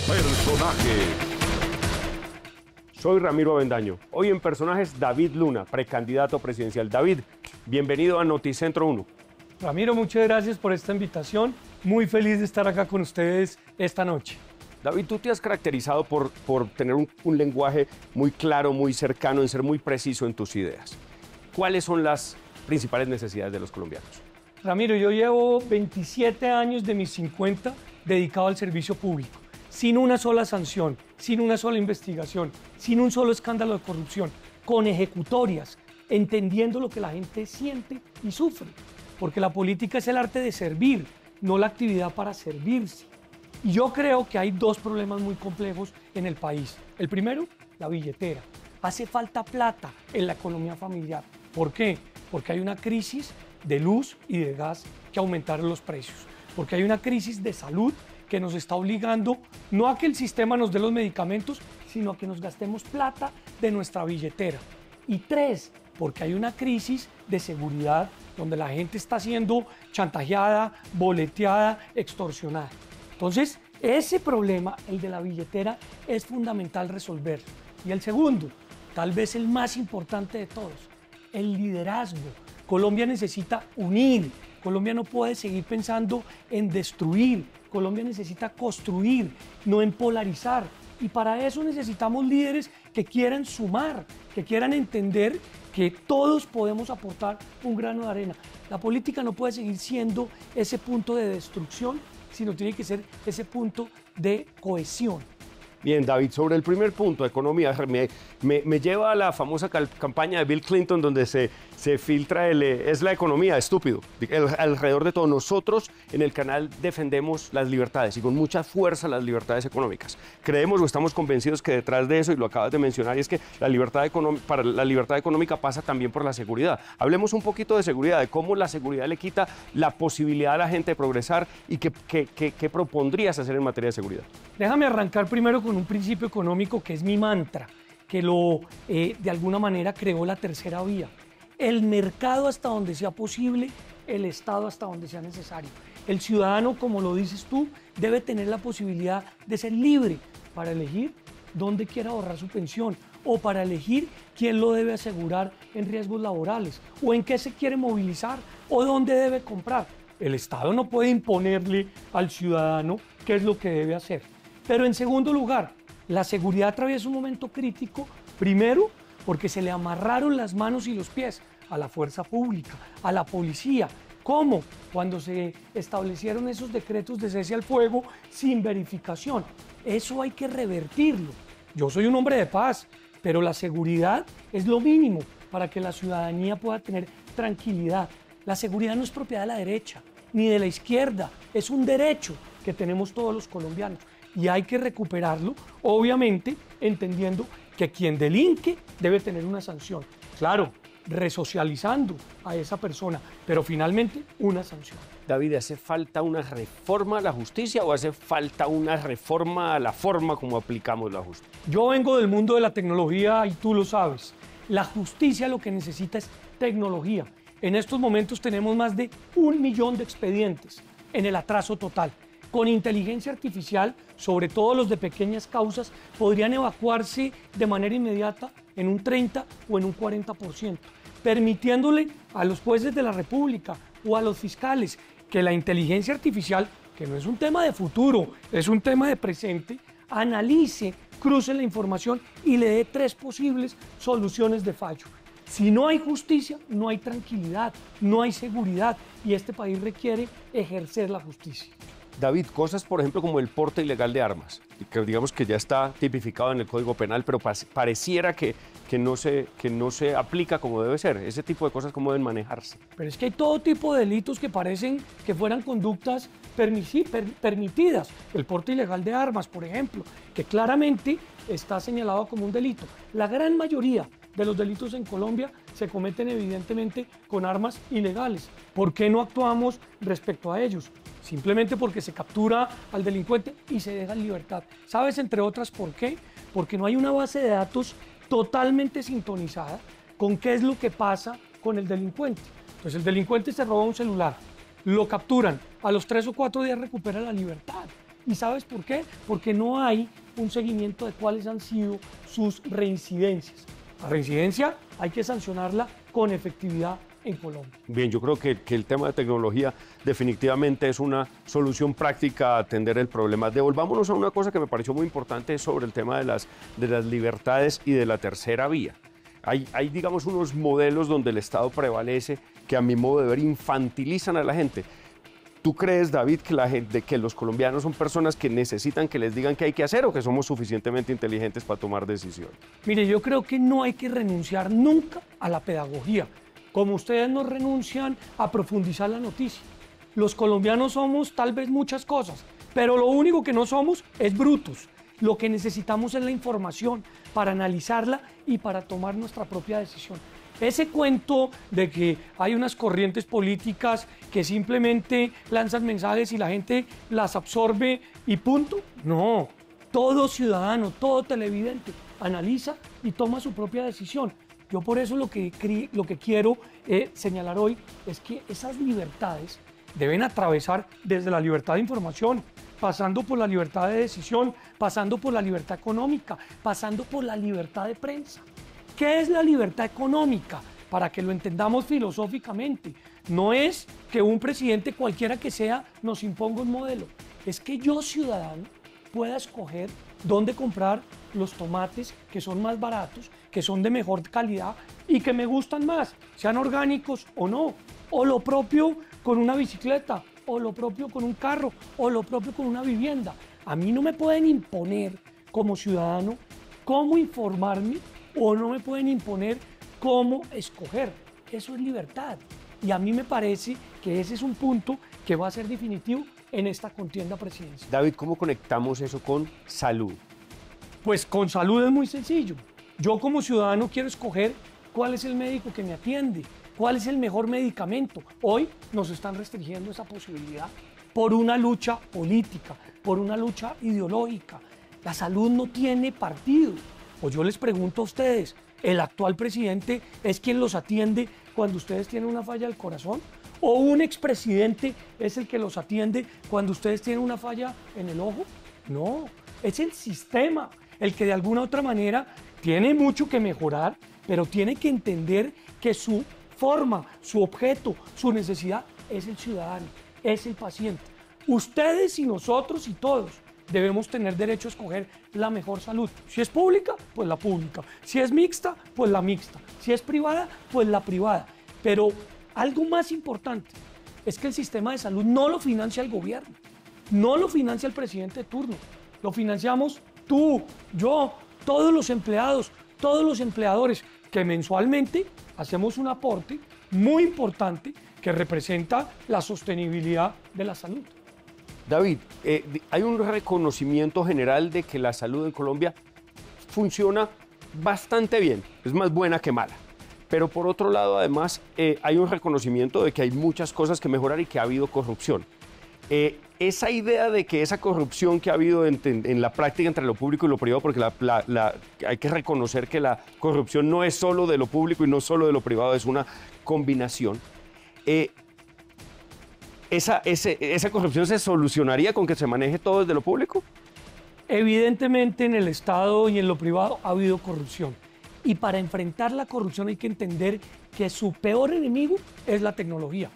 Personaje. Soy Ramiro Avendaño. Hoy en Personajes, David Luna, precandidato presidencial. David, bienvenido a Noticentro 1. Ramiro, muchas gracias por esta invitación. Muy feliz de estar acá con ustedes esta noche. David, tú te has caracterizado por tener un lenguaje muy claro, muy cercano, en ser muy preciso en tus ideas. ¿Cuáles son las principales necesidades de los colombianos? Ramiro, yo llevo 27 años de mis 50 dedicado al servicio público, sin una sola sanción, sin una sola investigación, sin un solo escándalo de corrupción, con ejecutorias, entendiendo lo que la gente siente y sufre, porque la política es el arte de servir, no la actividad para servirse. Y yo creo que hay dos problemas muy complejos en el país. El primero, la billetera. Hace falta plata en la economía familiar. ¿Por qué? Porque hay una crisis de luz y de gas que aumentaron los precios. Porque hay una crisis de salud que nos está obligando no a que el sistema nos dé los medicamentos, sino a que nos gastemos plata de nuestra billetera. Y tres, porque hay una crisis de seguridad donde la gente está siendo chantajeada, boleteada, extorsionada. Entonces, ese problema, el de la billetera, es fundamental resolverlo. Y el segundo, tal vez el más importante de todos, el liderazgo. Colombia necesita unir, Colombia no puede seguir pensando en destruir, Colombia necesita construir, no en polarizar. Y para eso necesitamos líderes que quieran sumar, que quieran entender que todos podemos aportar un grano de arena. La política no puede seguir siendo ese punto de destrucción, sino tiene que ser ese punto de cohesión. Bien, David, sobre el primer punto, economía, me lleva a la famosa campaña de Bill Clinton donde se filtra es la economía, estúpido, alrededor de todo. Nosotros en el canal defendemos las libertades y con mucha fuerza las libertades económicas. Creemos o estamos convencidos que detrás de eso, y lo acabas de mencionar, y es que para la libertad económica pasa también por la seguridad. Hablemos un poquito de seguridad, de cómo la seguridad le quita la posibilidad a la gente de progresar y qué propondrías hacer en materia de seguridad. Déjame arrancar primero con un principio económico que es mi mantra, que de alguna manera creó la tercera vía. El mercado hasta donde sea posible, el Estado hasta donde sea necesario. El ciudadano, como lo dices tú, debe tener la posibilidad de ser libre para elegir dónde quiere ahorrar su pensión o para elegir quién lo debe asegurar en riesgos laborales o en qué se quiere movilizar o dónde debe comprar. El Estado no puede imponerle al ciudadano qué es lo que debe hacer. Pero en segundo lugar, la seguridad atraviesa un momento crítico, primero porque se le amarraron las manos y los pies a la fuerza pública, a la policía. ¿Cómo? Cuando se establecieron esos decretos de cese al fuego sin verificación. Eso hay que revertirlo. Yo soy un hombre de paz, pero la seguridad es lo mínimo para que la ciudadanía pueda tener tranquilidad. La seguridad no es propiedad de la derecha ni de la izquierda, es un derecho que tenemos todos los colombianos. Y hay que recuperarlo, obviamente, entendiendo que quien delinque debe tener una sanción. Claro, resocializando a esa persona, pero finalmente una sanción. David, ¿hace falta una reforma a la justicia o hace falta una reforma a la forma como aplicamos la justicia? Yo vengo del mundo de la tecnología y tú lo sabes. La justicia lo que necesita es tecnología. En estos momentos tenemos más de 1 millón de expedientes en el atraso total. Con inteligencia artificial, sobre todo los de pequeñas causas, podrían evacuarse de manera inmediata en un 30 o en un 40%, permitiéndole a los jueces de la República o a los fiscales que la inteligencia artificial, que no es un tema de futuro, es un tema de presente, analice, cruce la información y le dé 3 posibles soluciones de fallo. Si no hay justicia, no hay tranquilidad, no hay seguridad y este país requiere ejercer la justicia. David, cosas por ejemplo como el porte ilegal de armas, que digamos que ya está tipificado en el Código Penal, pero pareciera que no se aplica como debe ser. Ese tipo de cosas, ¿cómo deben manejarse? Pero es que hay todo tipo de delitos que parecen que fueran conductas permitidas. El porte ilegal de armas, por ejemplo, que claramente está señalado como un delito. La gran mayoría de los delitos en Colombia se cometen evidentemente con armas ilegales. ¿Por qué no actuamos respecto a ellos? Simplemente porque se captura al delincuente y se deja en libertad. ¿Sabes, entre otras, por qué? Porque no hay una base de datos totalmente sintonizada con qué es lo que pasa con el delincuente. Entonces el delincuente se roba un celular, lo capturan, a los 3 o 4 días recupera la libertad. ¿Y sabes por qué? Porque no hay un seguimiento de cuáles han sido sus reincidencias. La reincidencia hay que sancionarla con efectividad en Colombia. Bien, yo creo que el tema de tecnología definitivamente es una solución práctica a atender el problema. Devolvámonos a una cosa que me pareció muy importante sobre el tema de las libertades y de la tercera vía. Hay, digamos, unos modelos donde el Estado prevalece que a mi modo de ver infantilizan a la gente. ¿Tú crees, David, que los colombianos son personas que necesitan que les digan qué hay que hacer o que somos suficientemente inteligentes para tomar decisiones? Mire, yo creo que no hay que renunciar nunca a la pedagogía, como ustedes no renuncian a profundizar la noticia. Los colombianos somos tal vez muchas cosas, pero lo único que no somos es brutos. Lo que necesitamos es la información para analizarla y para tomar nuestra propia decisión. Ese cuento de que hay unas corrientes políticas que simplemente lanzan mensajes y la gente las absorbe y punto, no. Todo ciudadano, todo televidente analiza y toma su propia decisión. Yo por eso lo que quiero señalar hoy es que esas libertades deben atravesar desde la libertad de información, pasando por la libertad de decisión, pasando por la libertad económica, pasando por la libertad de prensa. ¿Qué es la libertad económica? Para que lo entendamos filosóficamente, no es que un presidente cualquiera que sea nos imponga un modelo, es que yo, ciudadano, pueda escoger dónde comprar los tomates que son más baratos, que son de mejor calidad y que me gustan más, sean orgánicos o no, o lo propio con una bicicleta, o lo propio con un carro, o lo propio con una vivienda. A mí no me pueden imponer como ciudadano cómo informarme o no me pueden imponer cómo escoger. Eso es libertad. Y a mí me parece que ese es un punto que va a ser definitivo en esta contienda presidencial. David, ¿cómo conectamos eso con salud? Pues con salud es muy sencillo. Yo como ciudadano quiero escoger cuál es el médico que me atiende, cuál es el mejor medicamento. Hoy nos están restringiendo esa posibilidad por una lucha política, por una lucha ideológica. La salud no tiene partido. O yo les pregunto a ustedes, ¿el actual presidente es quien los atiende cuando ustedes tienen una falla del corazón? ¿O un expresidente es el que los atiende cuando ustedes tienen una falla en el ojo? No, es el sistema el que de alguna u otra manera tiene mucho que mejorar, pero tiene que entender que su forma, su objeto, su necesidad es el ciudadano, es el paciente. Ustedes y nosotros y todos debemos tener derecho a escoger la mejor salud. Si es pública, pues la pública. Si es mixta, pues la mixta. Si es privada, pues la privada. Pero algo más importante es que el sistema de salud no lo financia el gobierno, no lo financia el presidente de turno, lo financiamos tú, yo, todos los empleados, todos los empleadores que mensualmente hacemos un aporte muy importante que representa la sostenibilidad de la salud. David, hay un reconocimiento general de que la salud en Colombia funciona bastante bien, es más buena que mala. Pero por otro lado, además, hay un reconocimiento de que hay muchas cosas que mejorar y que ha habido corrupción. Esa idea de que esa corrupción que ha habido en la práctica entre lo público y lo privado, porque hay que reconocer que la corrupción no es solo de lo público y no solo de lo privado, es una combinación. ¿Esa corrupción se solucionaría con que se maneje todo desde lo público? Evidentemente en el Estado y en lo privado ha habido corrupción. Y para enfrentar la corrupción hay que entender que su peor enemigo es la tecnología.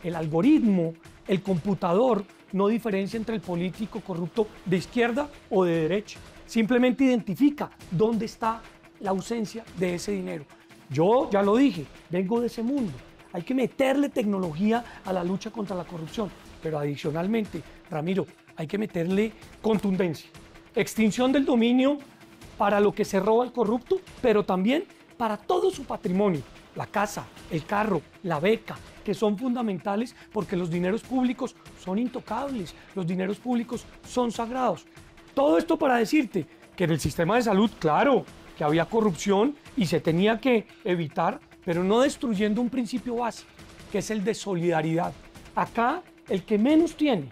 El algoritmo, el computador, no diferencia entre el político corrupto de izquierda o de derecha. Simplemente identifica dónde está la ausencia de ese dinero. Yo ya lo dije, vengo de ese mundo. Hay que meterle tecnología a la lucha contra la corrupción. Pero adicionalmente, Ramiro, hay que meterle contundencia. Extinción del dominio para lo que se roba el corrupto, pero también para todo su patrimonio, la casa, el carro, la beca, que son fundamentales porque los dineros públicos son intocables, los dineros públicos son sagrados. Todo esto para decirte que en el sistema de salud, claro, que había corrupción y se tenía que evitar, pero no destruyendo un principio básico, que es el de solidaridad. Acá, el que menos tiene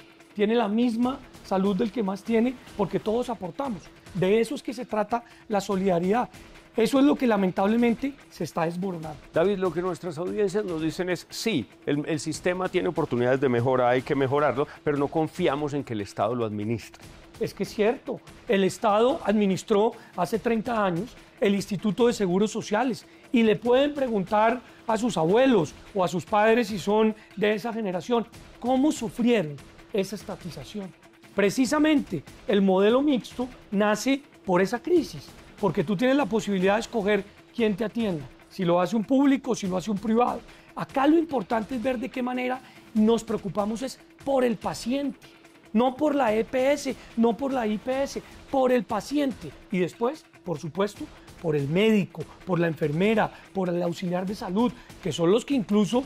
la misma salud del que más tiene, porque todos aportamos. De eso es que se trata la solidaridad. Eso es lo que lamentablemente se está desboronando. David, lo que nuestras audiencias nos dicen es, sí, el sistema tiene oportunidades de mejora, hay que mejorarlo, pero no confiamos en que el Estado lo administre. Es que es cierto, el Estado administró hace 30 años el Instituto de Seguros Sociales y le pueden preguntar a sus abuelos o a sus padres si son de esa generación, ¿cómo sufrieron esa estatización? Precisamente el modelo mixto nace por esa crisis, porque tú tienes la posibilidad de escoger quién te atienda, si lo hace un público, si lo hace un privado. Acá lo importante es ver de qué manera nos preocupamos es por el paciente, no por la EPS, no por la IPS, por el paciente. Y después, por supuesto, por el médico, por la enfermera, por el auxiliar de salud, que son los que incluso,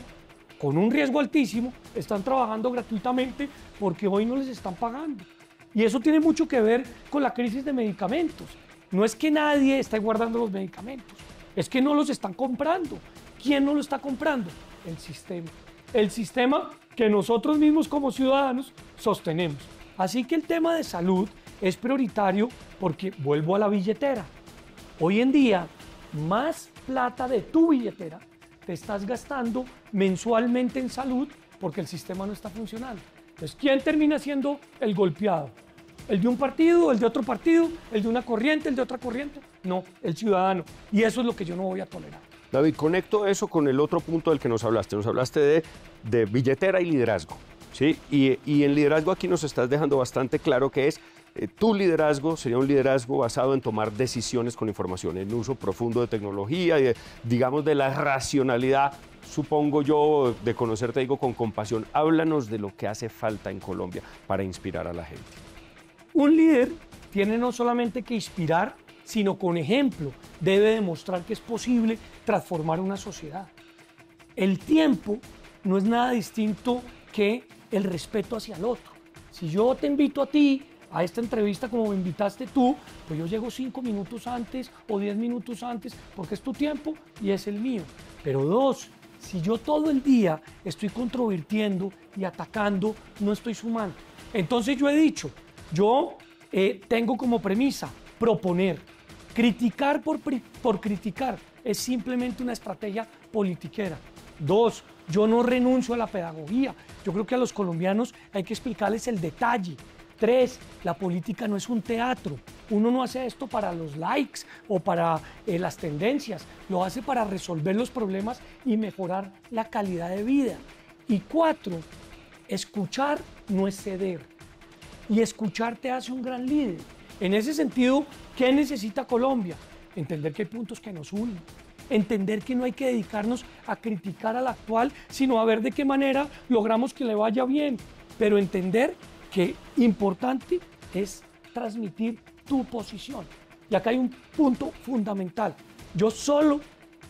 con un riesgo altísimo, están trabajando gratuitamente porque hoy no les están pagando. Y eso tiene mucho que ver con la crisis de medicamentos. No es que nadie esté guardando los medicamentos, es que no los están comprando. ¿Quién no lo está comprando? El sistema. El sistema que nosotros mismos como ciudadanos sostenemos. Así que el tema de salud es prioritario porque vuelvo a la billetera. Hoy en día, más plata de tu billetera te estás gastando mensualmente en salud porque el sistema no está funcionando. Entonces, ¿quién termina siendo el golpeado? ¿El de un partido, el de otro partido, el de una corriente, el de otra corriente? No, el ciudadano. Y eso es lo que yo no voy a tolerar. David, conecto eso con el otro punto del que nos hablaste. Nos hablaste de billetera y liderazgo, ¿sí? Y en liderazgo aquí nos estás dejando bastante claro que es tu liderazgo sería un liderazgo basado en tomar decisiones con información, en uso profundo de tecnología y digamos de la racionalidad, supongo yo, de conocerte, digo, con compasión. Háblanos de lo que hace falta en Colombia para inspirar a la gente. Un líder tiene no solamente que inspirar, sino con ejemplo debe demostrar que es posible transformar una sociedad. El tiempo no es nada distinto que el respeto hacia el otro. Si yo te invito a ti a esta entrevista como me invitaste tú, pues yo llego 5 minutos antes o 10 minutos antes porque es tu tiempo y es el mío. Pero 2, si yo todo el día estoy controvirtiendo y atacando, no estoy sumando. Entonces yo he dicho, yo tengo como premisa proponer. Criticar por criticar es simplemente una estrategia politiquera. 2, yo no renuncio a la pedagogía. Yo creo que a los colombianos hay que explicarles el detalle. 3, la política no es un teatro. Uno no hace esto para los likes o para las tendencias. Lo hace para resolver los problemas y mejorar la calidad de vida. Y 4, escuchar no es ceder. Y escuchar te hace un gran líder. En ese sentido, ¿qué necesita Colombia? Entender que hay puntos que nos unen. Entender que no hay que dedicarnos a criticar al actual, sino a ver de qué manera logramos que le vaya bien. Pero entender que importante es transmitir tu posición. Y acá hay un punto fundamental. Yo solo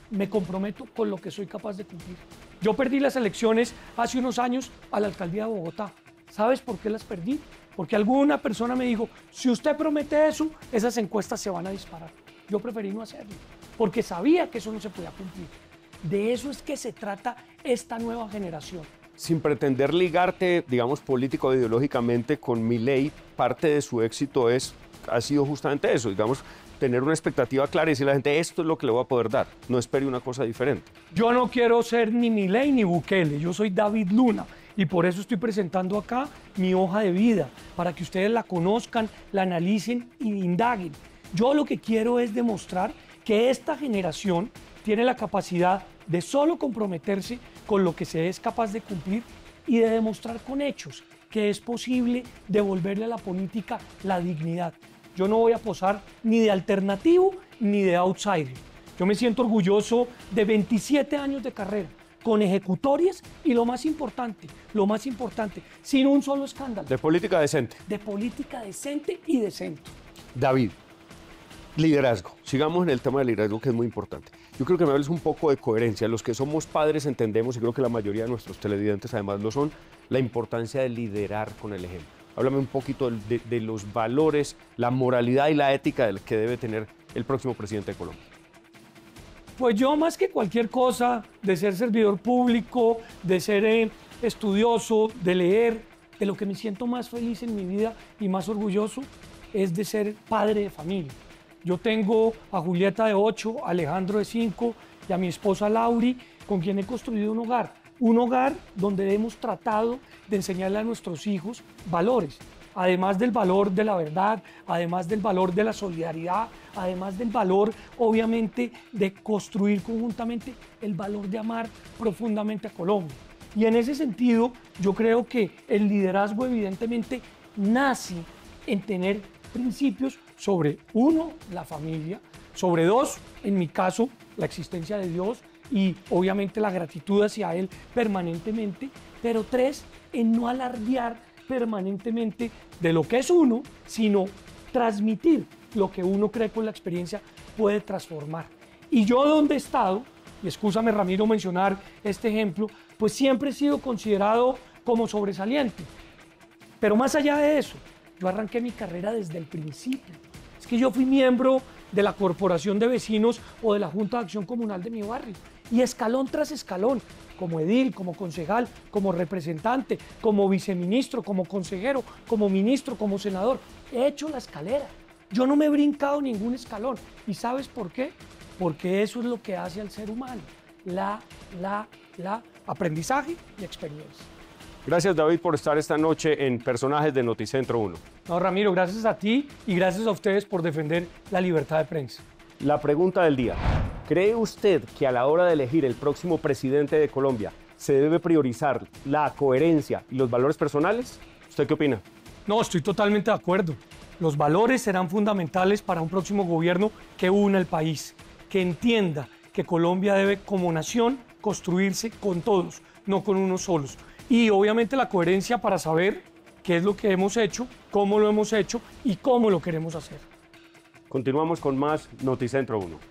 me comprometo con lo que soy capaz de cumplir. Yo perdí las elecciones hace unos años a la alcaldía de Bogotá. ¿Sabes por qué las perdí? Porque alguna persona me dijo, si usted promete eso, esas encuestas se van a disparar. Yo preferí no hacerlo, porque sabía que eso no se podía cumplir. De eso es que se trata esta nueva generación. Sin pretender ligarte, digamos, político o ideológicamente con Milei, parte de su éxito ha sido justamente eso, digamos, tener una expectativa clara y decirle a la gente, esto es lo que le voy a poder dar, no espere una cosa diferente. Yo no quiero ser ni Milei ni Bukele, yo soy David Luna. Y por eso estoy presentando acá mi hoja de vida, para que ustedes la conozcan, la analicen y indaguen. Yo lo que quiero es demostrar que esta generación tiene la capacidad de solo comprometerse con lo que se es capaz de cumplir y de demostrar con hechos que es posible devolverle a la política la dignidad. Yo no voy a posar ni de alternativo ni de outsider. Yo me siento orgulloso de 27 años de carrera, con ejecutorias y lo más importante, sin un solo escándalo. De política decente. De política decente y decente. David, liderazgo. Sigamos en el tema del liderazgo, que es muy importante. Yo creo que me hables un poco de coherencia. Los que somos padres entendemos, y creo que la mayoría de nuestros televidentes además lo son, la importancia de liderar con el ejemplo. Háblame un poquito de los valores, la moralidad y la ética que debe tener el próximo presidente de Colombia. Pues yo, más que cualquier cosa, de ser servidor público, de ser estudioso, de leer, de lo que me siento más feliz en mi vida y más orgulloso es de ser padre de familia. Yo tengo a Julieta de 8, a Alejandro de 5 y a mi esposa Lauri, con quien he construido un hogar. Un hogar donde hemos tratado de enseñarle a nuestros hijos valores, además del valor de la verdad, además del valor de la solidaridad, además del valor, obviamente, de construir conjuntamente el valor de amar profundamente a Colombia. Y en ese sentido, yo creo que el liderazgo evidentemente nace en tener principios sobre, uno, la familia, sobre dos, en mi caso, la existencia de Dios y obviamente la gratitud hacia Él permanentemente, pero tres, en no alardear permanentemente de lo que es uno, sino transmitir lo que uno cree con la experiencia puede transformar. Y yo donde he estado, y excúsame Ramiro mencionar este ejemplo, pues siempre he sido considerado como sobresaliente. Pero más allá de eso, yo arranqué mi carrera desde el principio. Es que yo fui miembro de la corporación de vecinos o de la Junta de Acción Comunal de mi barrio. Y escalón tras escalón, como edil, como concejal, como representante, como viceministro, como consejero, como ministro, como senador, he hecho la escalera. Yo no me he brincado ningún escalón. ¿Y sabes por qué? Porque eso es lo que hace al ser humano. Aprendizaje y experiencia. Gracias, David, por estar esta noche en Personajes de Noticentro 1. No, Ramiro, gracias a ti y gracias a ustedes por defender la libertad de prensa. La pregunta del día. ¿Cree usted que a la hora de elegir el próximo presidente de Colombia se debe priorizar la coherencia y los valores personales? ¿Usted qué opina? No, estoy totalmente de acuerdo. Los valores serán fundamentales para un próximo gobierno que una el país, que entienda que Colombia debe, como nación, construirse con todos, no con unos solos. Y obviamente la coherencia para saber qué es lo que hemos hecho, cómo lo hemos hecho y cómo lo queremos hacer. Continuamos con más Noticentro 1.